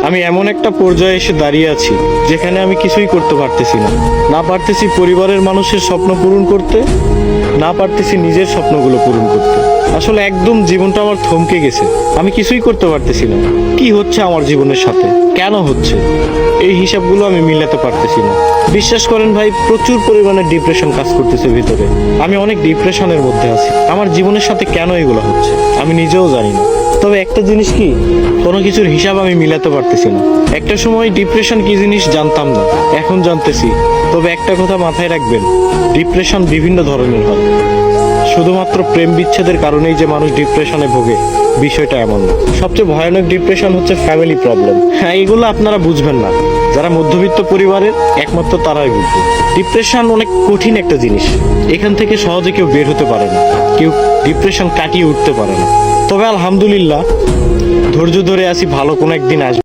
আমি এমন একটা পর্যায়ে এসে দাঁড়িয়ে আছি যেখানে আমি কিছুই করতে পারতেছি না। না পারতেছি পরিবারের মানুষের স্বপ্ন পূরণ করতে, না পারতেছি নিজের স্বপ্নগুলো পূরণ করতে। আসলে একদম জীবনটা আমার থমকে গেছে। আমি কিছুই করতে পারতেছি না। কি হচ্ছে আমার জীবনের সাথে, কেন হচ্ছে, এই হিসাবগুলো আমি মিলাতে পারতেছি না। বিশ্বাস করেন ভাই, প্রচুর পরিমাণে ডিপ্রেশন কাজ করতেছে ভিতরে। আমি অনেক ডিপ্রেশনের মধ্যে আছি। আমার জীবনের সাথে কেন এগুলো হচ্ছে আমি নিজেও জানি না। তবে একটা জিনিস কি, কোনো কিছুর হিসাব আমি মিলাতে পারতেছি না। একটা সময় ডিপ্রেশন কি জিনিস জানতাম না, এখন জানতেছি। তবে একটা কথা মাথায় রাখবেন, ডিপ্রেশন বিভিন্ন ধরনের হয়। শুধুমাত্র প্রেম বিচ্ছেদের কারণেই যে মানুষ ডিপ্রেশনে ভোগে, বিষয়টা এমন না। সবচেয়ে ভয়ানক ডিপ্রেশন হচ্ছে ফ্যামিলি প্রবলেম। হ্যাঁ, এগুলো আপনারা বুঝবেন না, যারা মধ্যবিত্ত পরিবারের একমাত্র তারাই বুঝবে। ডিপ্রেশন অনেক কঠিন একটা জিনিস, এখান থেকে সহজে কেউ বের হতে পারে না, কেউ ডিপ্রেশন কাটিয়ে উঠতে পারে না। তবে আলহামদুলিল্লাহ, ধৈর্য ধরে আছি, ভালো কোনো একদিন আসবে।